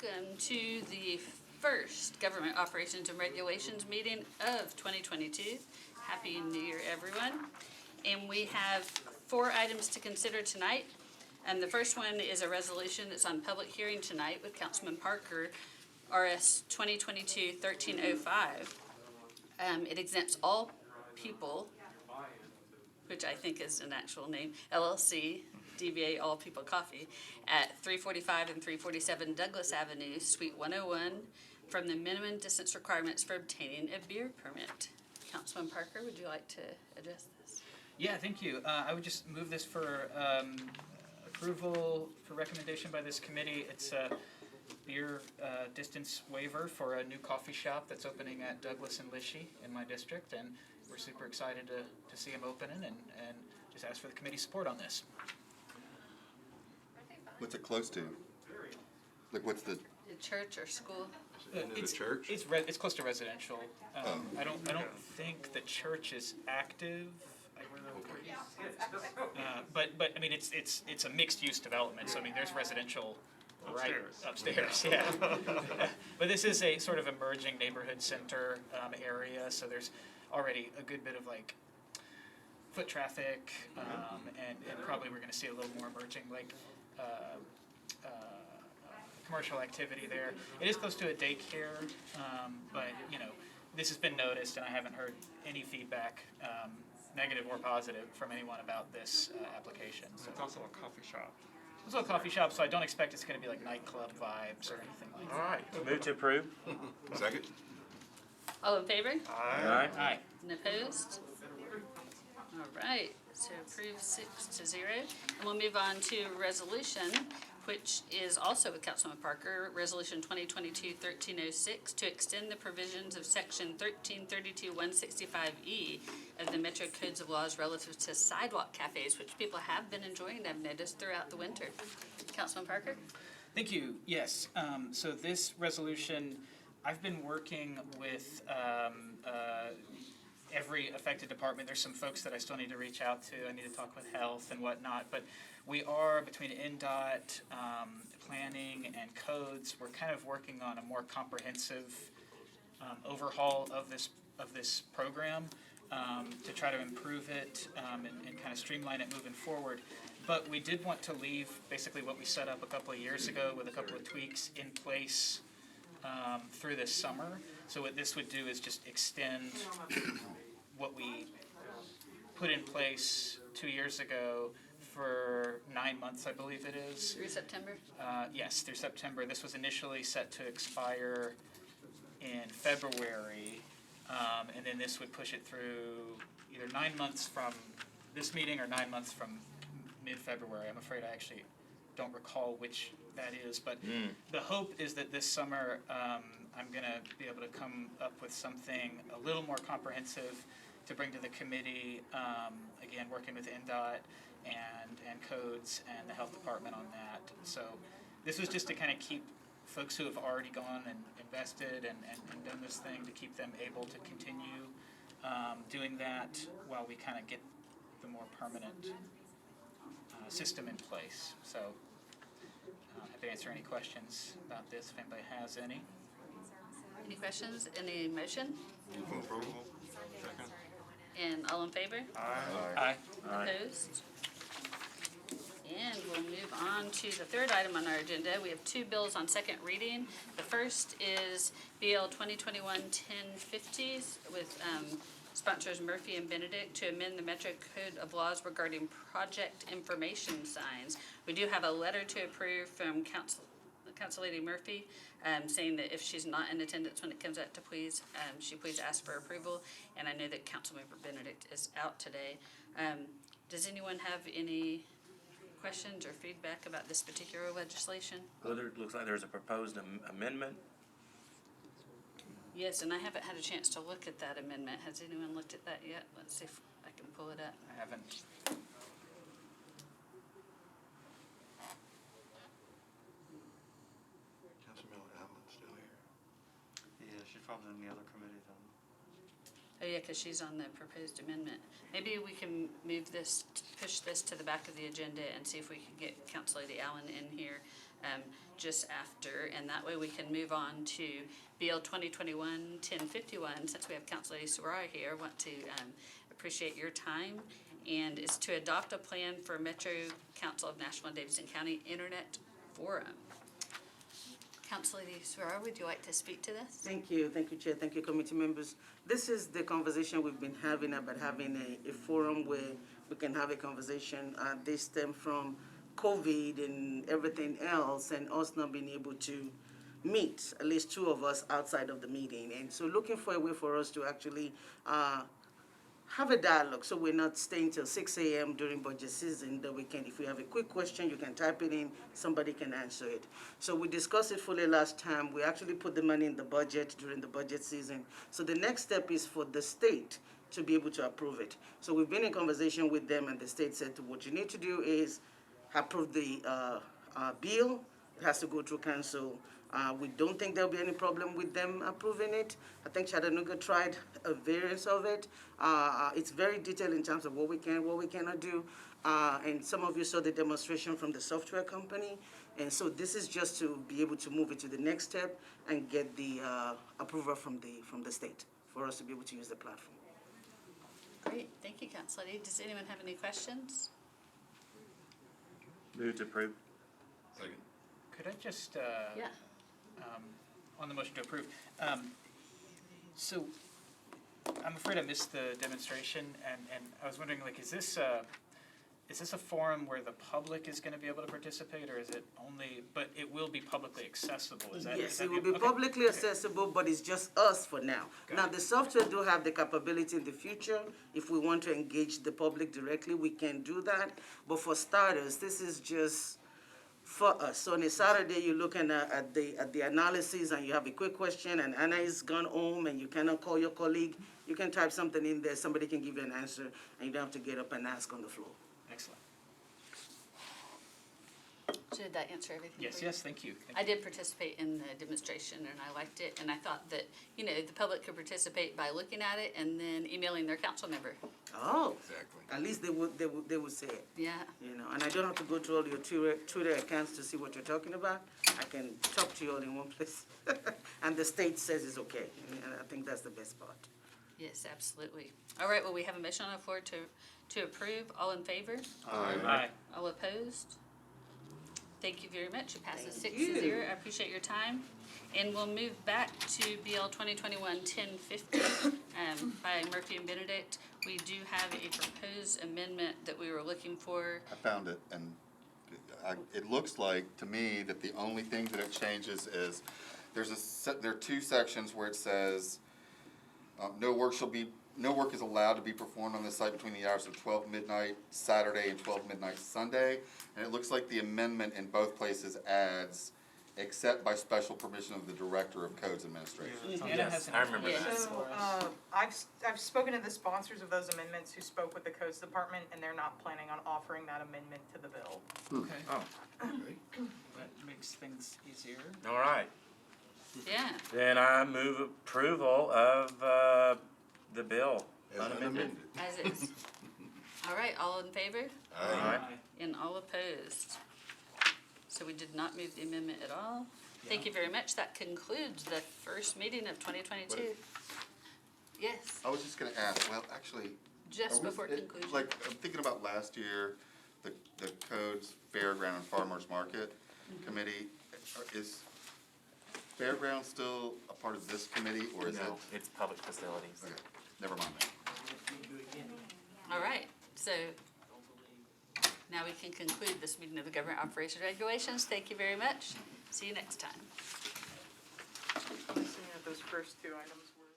Welcome to the first Government Operations and Regulations meeting of 2022. Happy New Year, everyone. And we have 4 items to consider tonight. And the first one is a resolution that's on public hearing tonight with Councilman Parker, RS 2022-1305. It exempts all people, which I think is an actual name, LLC, DBA All People Coffee, at 345 and 347 Douglas Avenue, Suite 101, from the minimum distance requirements for obtaining a beer permit. Councilman Parker, would you like to address this? Yeah, thank you. I would just move this for approval for recommendation by this committee. It's a beer distance waiver for a new coffee shop that's opening at Douglas and Lishi in my district, and we're super excited to see them opening and just ask for the committee's support on this. What's it close to? Like, what's the? The church or school? It's church. It's close to residential. I don't think the church is active. But I mean it's a mixed use development. So I mean there's residential right upstairs. Yeah. But this is a sort of emerging neighborhood center area. So there's already a good bit of like foot traffic, and probably we're going to see a little more emerging like commercial activity there. It is close to a daycare, but you know this has been noticed, and I haven't heard any feedback, negative or positive, from anyone about this application. So it's also a coffee shop. It's also a coffee shop, so I don't expect it's going to be like nightclub vibes or anything like that. All right. Move to approve. Second? All in favor? Aye. Aye. And opposed? All right, so approved 6-0. And we'll move on to resolution, which is also with Councilman Parker, Resolution 2022-1306, to extend the provisions of Section 1332-165E of the Metro Codes of Laws relative to sidewalk cafes, which people have been enjoying, I've noticed, throughout the winter. Councilman Parker? Thank you. Yes. So this resolution, I've been working with every affected department. There's some folks that I still need to reach out to. I need to talk with health and whatnot. But we are, between NDOT, planning, and codes, we're kind of working on a more comprehensive overhaul of this program to try to improve it and kind of streamline it moving forward. But we did want to leave basically what we set up a couple of years ago with a couple of tweaks in place through this summer. So what this would do is just extend what we put in place 2 years ago for 9 months, I believe it is. Through September? Yes, through September. This was initially set to expire in February, and then this would push it through either 9 months from this meeting or 9 months from mid-February. I'm afraid I actually don't recall which that is, but the hope is that this summer I'm going to be able to come up with something a little more comprehensive to bring to the committee, again working with NDOT and codes and the health department on that. So this was just to kind of keep folks who have already gone and invested and done this thing, to keep them able to continue doing that while we kind of get the more permanent system in place. So happy to answer any questions about this if anybody has any. Any questions? Any motion? Move for approval. Second? And all in favor? Aye. Opposed? And we'll move on to the third item on our agenda. We have 2 bills on second reading. The first is BL 2021-1050 with sponsors Murphy and Benedict to amend the Metro Code of Laws regarding project information signs. We do have a letter to approve from Council Lady Murphy saying that if she's not in attendance when it comes out to please, she please ask for approval. And I know that Councilmember Benedict is out today. Does anyone have any questions or feedback about this particular legislation? Well, it looks like there's a proposed amendment. Yes, and I haven't had a chance to look at that amendment. Has anyone looked at that yet? Let's see if I can pull it up. I haven't. Councilmember Allen's still here. Yeah, she's probably in the other committee then. Oh yeah, because she's on the proposed amendment. Maybe we can move this, push this to the back of the agenda and see if we can get Council Lady Allen in here just after, and that way we can move on to BL 2021-1051. Since we have Council Lady Soraya here, I want to appreciate your time, and it's to adopt a plan for Metro Council of Nashville and Davidson County Internet Forum. Council Lady Soraya, would you like to speak to this? Thank you, Chair, thank you, committee members. This is the conversation we've been having about having a forum where we can have a conversation. This stem from COVID and everything else, and us not being able to meet, at least two of us outside of the meeting. And so looking for a way for us to actually have a dialogue, so we're not staying till 6 a.m. during budget season, that we can, if we have a quick question, you can type it in, somebody can answer it. So we discussed it fully last time. We actually put the money in the budget during the budget season. So the next step is for the state to be able to approve it. So we've been in conversation with them, and the state said what you need to do is approve the bill. It has to go through council. We don't think there'll be any problem with them approving it. I think Chattanooga tried a variance of it. It's very detailed in terms of what we can, what we cannot do. And some of you saw the demonstration from the software company. And so this is just to be able to move it to the next step and get the approval from the state for us to be able to use the platform. Great, thank you, Council Lady. Does anyone have any questions? Move to approve. Second. Could I just, Yeah. on the motion to approve, so I'm afraid I missed the demonstration, and I was wondering, like, is this a forum where the public is gonna be able to participate, or is it only, but it will be publicly accessible, is that? is Yes, that it will the- be okay, publicly okay. accessible, but it's just us for now. Got Now, it. the software do have the capability in the future. If we want to engage the public directly, we can do that. But for starters, this is just for us. So on a Saturday, you're looking at the analysis, and you have a quick question, and Anna is gone home, and you cannot call your colleague. You can type something in there, somebody can give you an answer, and you don't have to get up and ask on the floor. Excellent. So did that answer everything Yes, for you? yes, thank you. Thank I you. did participate in the demonstration, and I liked it, and I thought that, the public could participate by looking at it and then emailing their council member. Oh, Exactly. at least they would say it. Yeah, And I don't have to go through all your Twitter accounts to see what you're talking about. I can talk to you all in one place. And the state says it's okay, and I think that's the best part. yes, absolutely. All right, well, we have a motion on the floor to approve. All in favor? Aye. All opposed? Thank you very much. It passes Thank 6-0. you. I appreciate your time. And we'll move back to BL 2021-1050 by Murphy and Benedict. We do have a proposed amendment that we were looking for. I found it, and it looks like, to me, that the only thing that it changes is, there are two sections where it says, no work is allowed to be performed on this site between the hours of 12 midnight Saturday and 12 midnight Sunday. And it looks like the amendment in both places adds, except by special permission of the Director of Codes Administration. Anna Yes, has an I remember information that. for So, us. I've spoken to the sponsors of those amendments who spoke with the codes department, and they're not planning on offering that amendment to the bill. Okay, Oh, that makes things easier. all right. Yeah, Then I move approval of the bill. As unamended. as is. All right, all in favor? Aye. And all opposed? So we did not move the amendment at all. Thank you very much. That concludes the first meeting of 2022. Yes, I was just gonna ask, well, actually. just are we- before conclusion. Like, I'm thinking about last year, the Codes Fairground and Farmers Market Committee, is Fairground still a part of this committee, or is it? No, it's public facilities. Okay, never mind that. All right, so now we can conclude this meeting of the Government Operations Regulations. Thank you very much. See you next time. I'm assuming that those first two items were.